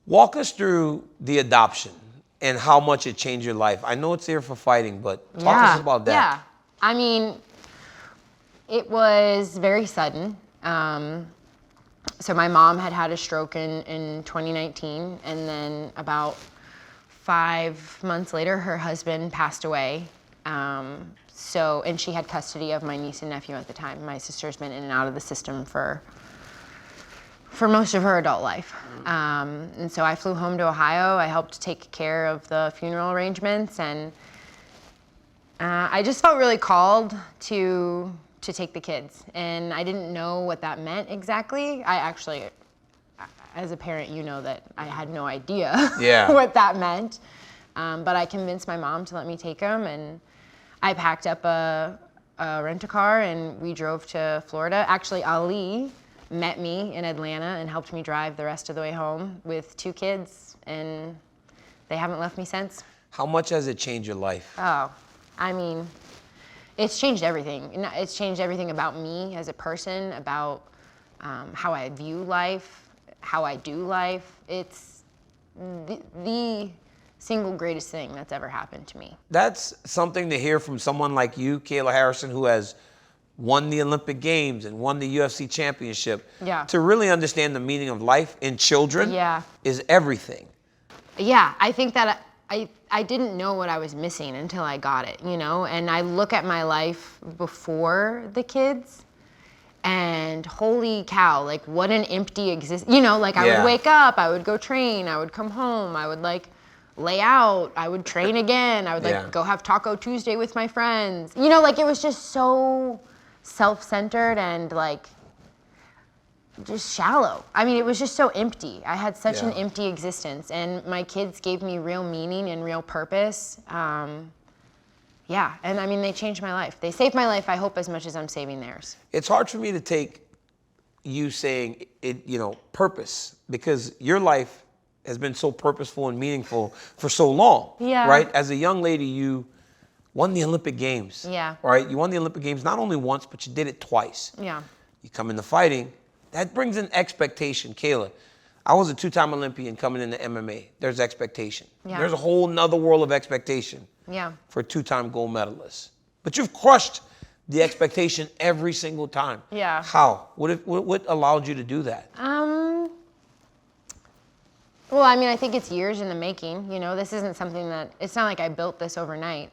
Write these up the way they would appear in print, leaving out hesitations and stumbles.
Walk us through the adoption and how much it changed your life. I know it's here for fighting, but talk to us about that. Yeah, I mean, it was very sudden. So my mom had a stroke in 2019, and then about 5 months later, her husband passed away. And she had custody of my niece and nephew at the time. My sister's been in and out of the system for most of her adult life. And so I flew home to Ohio. I helped take care of the funeral arrangements, and I just felt really called to take the kids. And I didn't know what that meant exactly. I actually, as a parent, you know that I had no idea what that meant. But I convinced my mom to let me take them, and I packed up a rent-a-car and we drove to Florida. Actually, Ali met me in Atlanta and helped me drive the rest of the way home with 2 kids, and they haven't left me since. How much has it changed your life? Oh, I mean, it's changed everything. It's changed everything about me as a person, about how I view life, how I do life. It's the single greatest thing that's ever happened to me. That's something to hear from someone like you, Kayla Harrison, who has won the Olympic Games and won the UFC championship. Yeah. To really understand the meaning of life in children is everything. Yeah, I think that I didn't know what I was missing until I got it, you know? And I look at my life before the kids, and holy cow, like what an empty you know, like I would wake up, I would go train, I would come home, I would like lay out, I would train again, I would like go have Taco Tuesday with my friends. You know, like it was just so self-centered and like just shallow. I mean, it was just so empty. I had such an empty existence, and my kids gave me real meaning and real purpose. Yeah, and I mean, they changed my life. They saved my life, I hope, as much as I'm saving theirs. It's hard for me to take you saying it, you know, purpose, because your life has been so purposeful and meaningful for so long. Yeah. Right? As a young lady, you won the Olympic Games. Yeah. Right? You won the Olympic Games not only once, but you did it twice. Yeah. You come into fighting, that brings an expectation. Kayla, I was a 2-time Olympian coming into MMA. There's expectation. Yeah. There's a whole nother world of expectation for a 2-time gold medalist. But you've crushed the expectation every single time. Yeah. How? What allowed you to do that? Well, I mean, I think it's years in the making. You know, this isn't something that, it's not like I built this overnight.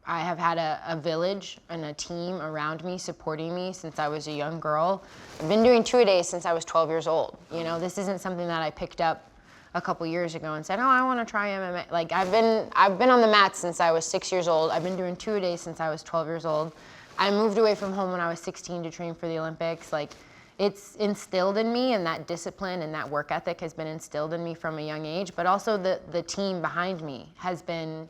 I have had a village and a team around me supporting me since I was a young girl. I've been doing 2-a-days since I was 12 years old. You know, this isn't something that I picked up a couple years ago and said, oh, I want to try MMA. Like I've been on the mat since I was 6 years old. I've been doing 2-a-days since I was 12 years old. I moved away from home when I was 16 to train for the Olympics. Like it's instilled in me, and that discipline and that work ethic has been instilled in me from a young age, but also the team behind me has been,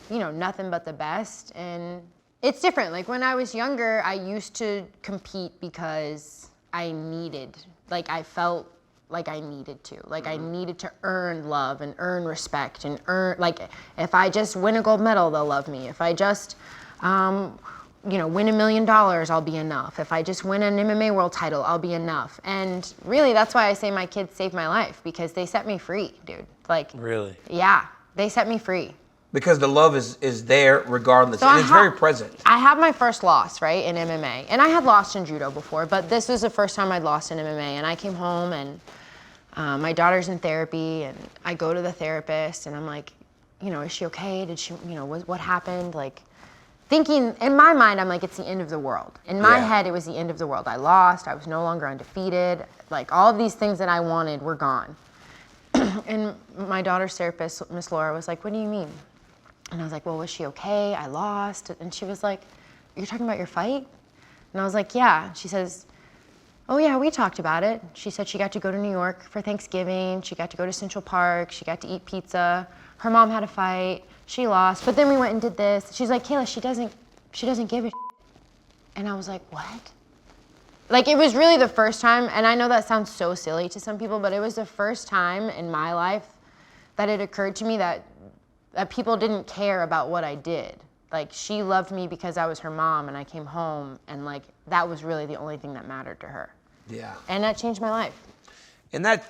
you know, nothing but the best. And it's different. Like when I was younger, I used to compete because I needed, like I felt like I needed to. Like I needed to earn love and earn respect and earn, like if I just win a gold medal, they'll love me. If I just, you know, win $1 million, I'll be enough. If I just win an MMA world title, I'll be enough. And really, that's why I say my kids saved my life, because they set me free, dude. Like, really? Yeah, they set me free. Because the love is there regardless, and it's very present. I had my first loss, right, in MMA. And I had lost in judo before, but this was the first time I'd lost in MMA. And I came home, and my daughter's in therapy, and I go to the therapist, and I'm like, you know, is she okay? Did she, you know, what happened? Like, thinking, in my mind, I'm like, it's the end of the world. In my head, it was the end of the world. I lost, I was no longer undefeated. Like, all of these things that I wanted were gone. And my daughter's therapist, Miss Laura, was like, what do you mean? And I was like, well, was she okay? I lost. And she was like, you're talking about your fight? And I was like, yeah. She says, oh yeah, we talked about it. She said she got to go to New York for Thanksgiving. She got to go to Central Park. She got to eat pizza. Her mom had a fight. She lost, but then we went and did this. She's like, Kayla, she doesn't give a shit. And I was like, what? Like, it was really the first time, and I know that sounds so silly to some people, but it was the first time in my life that it occurred to me that people didn't care about what I did. Like, she loved me because I was her mom, and I came home, and like, that was really the only thing that mattered to her. Yeah. And that changed my life. And that,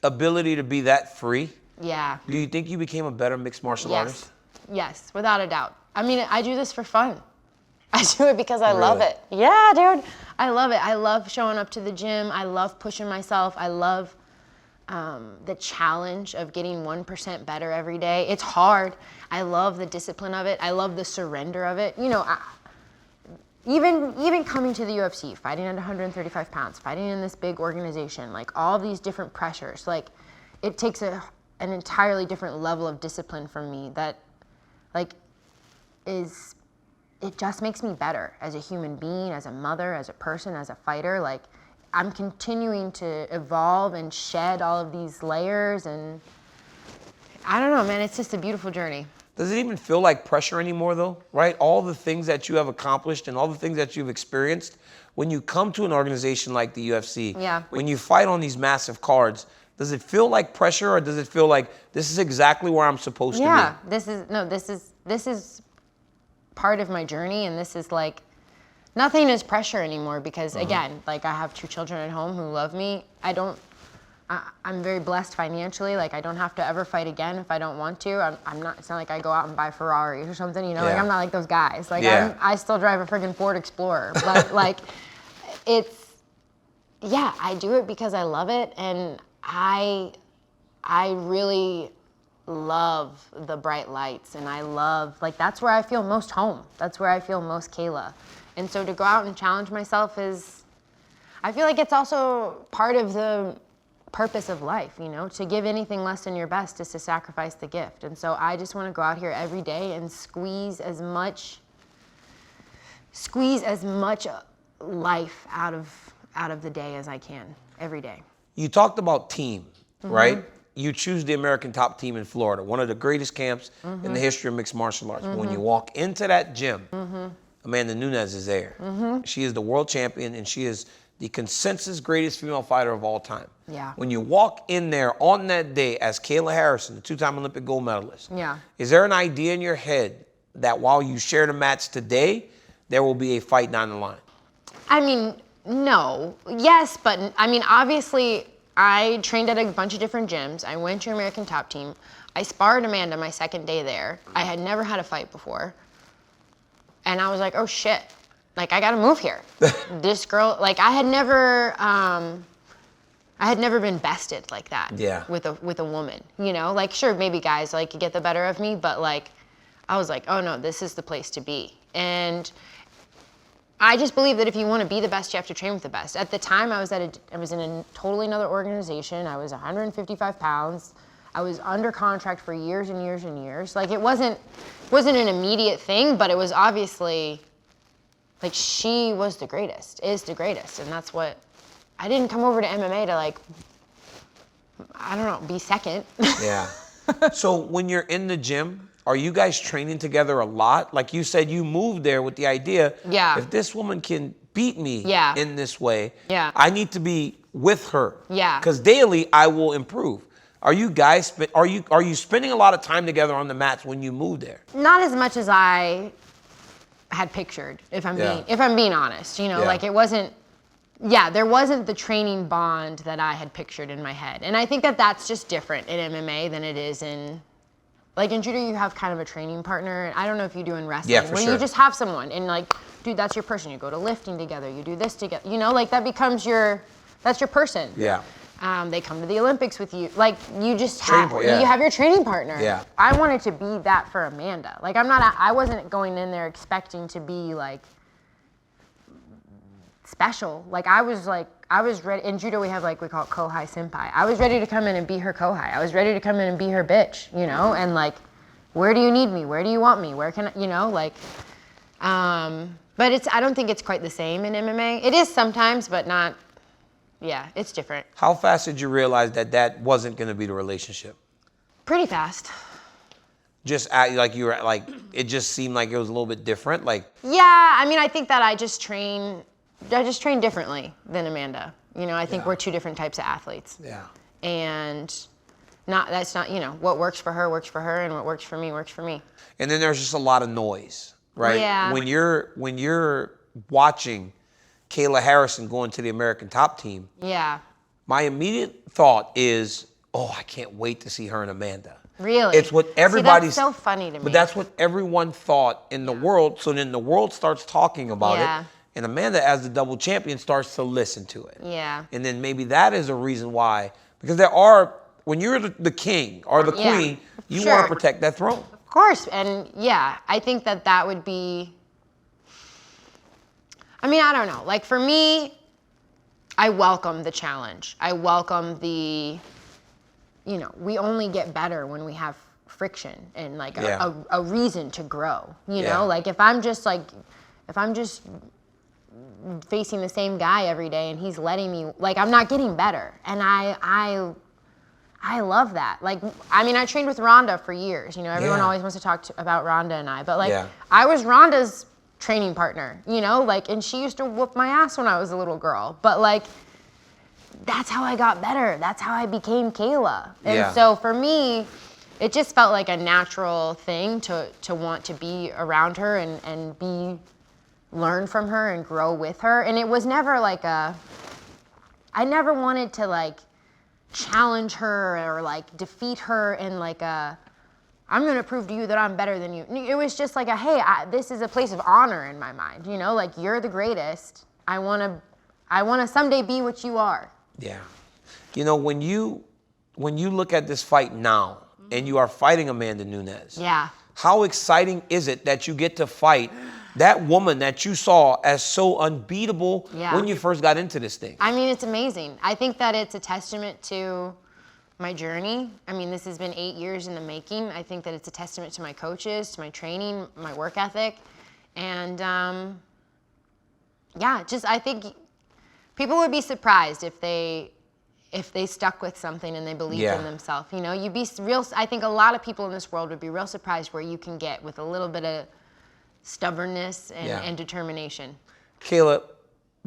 ability to be that free, Yeah. do you think you became a better mixed martial artist? Yes, without a doubt. I mean, I do this for fun. I do it because I love Really? it. Yeah, dude. I love it. I love showing up to the gym. I love pushing myself. I love the challenge of getting 1% better every day. It's hard. I love the discipline of it. I love the surrender of it. You know, even coming to the UFC, fighting at 135 pounds, fighting in this big organization, like all these different pressures, like it takes an entirely different level of discipline from me that like it just makes me better as a human being, as a mother, as a person, as a fighter. Like I'm continuing to evolve and shed all of these layers, and I don't know, man, it's just a beautiful journey. Does it even feel like pressure anymore though, right? All the things that you have accomplished and all the things that you've experienced, when you come to an organization like the UFC, Yeah. when you fight on these massive cards, does it feel like pressure, or does it feel like this is exactly where I'm supposed to be? Yeah, this is part of my journey, and this is like, nothing is pressure anymore because again, like I have 2 children at home who love me. I'm very blessed financially. Like I don't have to ever fight again if I don't want to. I'm not, it's not like I go out and buy Ferraris or something, you know, like I'm not like those guys. Like I still drive a friggin' Ford Explorer, but like I do it because I love it, and I really love the bright lights, and I love, like, that's where I feel most home. That's where I feel most Kayla. And so to go out and challenge myself I feel like it's also part of the purpose of life, you know? To give anything less than your best is to sacrifice the gift. And so I just want to go out here every day and squeeze as much life out of the day as I can, every day. You talked about team, right? You choose the American Top Team in Florida, one of the greatest camps in the history of mixed martial arts. When you walk into that gym, Amanda Nunes is there. She is the world champion, and she is the consensus greatest female fighter of all time. Yeah. When you walk in there on that day as Kayla Harrison, the 2-time Olympic gold medalist, Yeah. is there an idea in your head that while you share the match today, there will be a fight down the line? I mean, no. Yes, but I mean, obviously, I trained at a bunch of different gyms. I went to American Top Team. I sparred Amanda my second day there. I had never had a fight before. And I was like, oh shit, like I gotta move here. This girl, like I had never been bested like that with a woman, you know? Like sure, maybe guys like get the better of me, but like, I was like, oh no, this is the place to be. And I just believe that if you want to be the best, you have to train with the best. At the time, I was in a totally another organization. I was 155 pounds. I was under contract for years and years and years. Like it wasn't an immediate thing, but it was obviously like she was the greatest, is the greatest, and that's what. I didn't come over to MMA to like, I don't know, be second. Yeah. So when you're in the gym, are you guys training together a lot? Like you said, you moved there with the idea, if this woman can beat me in this way, I need to be with her. Yeah. Because daily I will improve. Are you guys, are you spending a lot of time together on the mats when you moved there? Not as much as I had pictured, if I'm being honest. You know, like it wasn't. Yeah, there wasn't the training bond that I had pictured in my head, and I think that that's just different in MMA than it is in. Like in judo, you have kind of a training partner. I don't know if you do in wrestling, where you just have someone and like, dude, that's your person. You go to lifting together, you do this together. You know, like that becomes that's your person. Yeah. They come to the Olympics with you. Like you just you have your training partner. Yeah. I wanted to be that for Amanda. Like I wasn't going in there expecting to be like special. Like I was ready. In judo we have like, we call it kohai senpai. I was ready to come in and be her kohai. I was ready to come in and be her bitch, you know? And like, where do you need me? Where do you want me? Where can I, you know, like, but I don't think it's quite the same in MMA. It is sometimes, but not, it's different. How fast did you realize that wasn't going to be the relationship? Pretty fast. Just like you were like, it just seemed like it was a little bit different. Like, yeah, I mean, I think that I just train differently than Amanda. You know, I think we're 2 different types of athletes. Yeah. And that's not, you know, what works for her, and what works for me, works for me. And then there's just a lot of noise, right? Yeah. When you're watching Kayla Harrison going to the American Top Team, yeah, my immediate thought is oh, I can't wait to see her and Amanda. Really? It's what everybody's. See, that's so funny to me. But that's what everyone thought in the world. So then the world starts talking about it. And Amanda, as the double champion, starts to listen to it. Yeah. And then maybe that is a reason why. Because there are, when you're the king or the queen, you want to protect that throne. Of course. And yeah, I think that would be, I mean, I don't know. Like for me, I welcome the challenge. I welcome the, you know, we only get better when we have friction and like a reason to grow. You know, like if I'm just facing the same guy every day and he's letting me, like, I'm not getting better. And I love that. Like, I mean, I trained with Rhonda for years. You know, everyone always wants to talk about Rhonda and I, but like, I was Rhonda's training partner, you know, like, and she used to whoop my ass when I was a little girl, but like, that's how I got better. That's how I became Kayla. And so for me, it just felt like a natural thing to want to be around her and learn from her and grow with her. And it was never like I never wanted to like challenge her or like defeat her in like I'm gonna prove to you that I'm better than you. It was just like hey, this is a place of honor in my mind, you know, like you're the greatest. I wanna someday be what you are. Yeah. You know, when you look at this fight now and you are fighting Amanda Nunes, how exciting is it that you get to fight that woman that you saw as so unbeatable when you first got into this thing? I mean, it's amazing. I think that it's a testament to my journey. I mean, this has been 8 years in the making. I think that it's a testament to my coaches, to my training, my work ethic. And I think people would be surprised if they stuck with something and they believed in themselves. You know, you'd be real. I think a lot of people in this world would be real surprised where you can get with a little bit of stubbornness and determination. Kayla,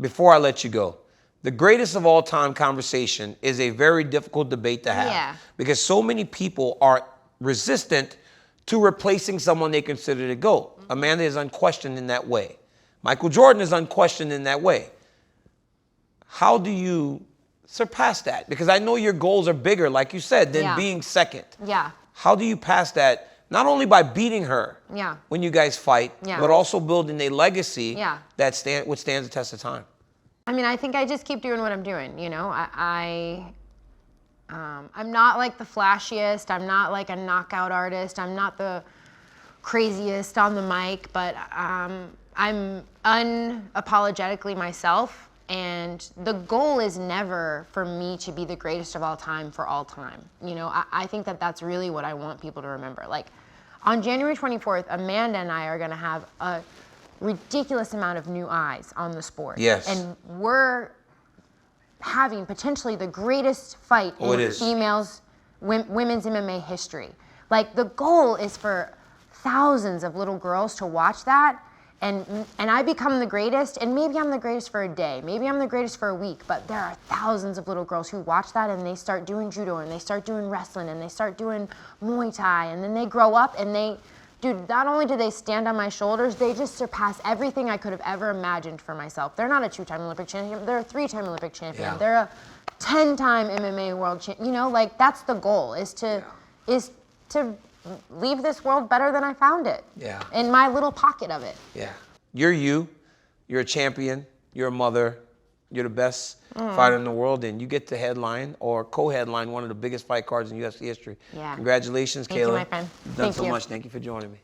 before I let you go, the greatest of all time conversation is a very difficult debate to have because so many people are resistant to replacing someone they consider the GOAT. Amanda is unquestioned in that way. Michael Jordan is unquestioned in that way. How do you surpass that? Because I know your goals are bigger, like you said, than being second. Yeah. How do you pass that? Not only by beating her when you guys fight, but also building a legacy that stands the test of time. I mean, I think I just keep doing what I'm doing. You know, I'm not like the flashiest. I'm not like a knockout artist. I'm not the craziest on the mic, but I'm unapologetically myself. And the goal is never for me to be the greatest of all time for all time. You know, I think that that's really what I want people to remember. Like, on January 24th, Amanda and I are going to have a ridiculous amount of new eyes on the sport. Yes. And we're having potentially the greatest fight in women's MMA history. Like, the goal is for thousands of little girls to watch that. And I become the greatest, and maybe I'm the greatest for a day, maybe I'm the greatest for a week, but there are thousands of little girls who watch that and they start doing judo and they start doing wrestling and they start doing Muay Thai, and then they grow up and not only do they stand on my shoulders, they just surpass everything I could have ever imagined for myself. They're not a 2-time Olympic champion, they're a 3-time Olympic champion. Yeah. They're a 10-time MMA world champion. You know, like that's the goal, is to leave this world better than I found it. Yeah. In my little pocket of it. Yeah. You're a champion, you're a mother, you're the best fighter in the world, and you get to headline or co-headline one of the biggest fight cards in UFC history. Yeah. Congratulations, Kayla. Thank you, my friend. You've done so much. Thank you for joining me.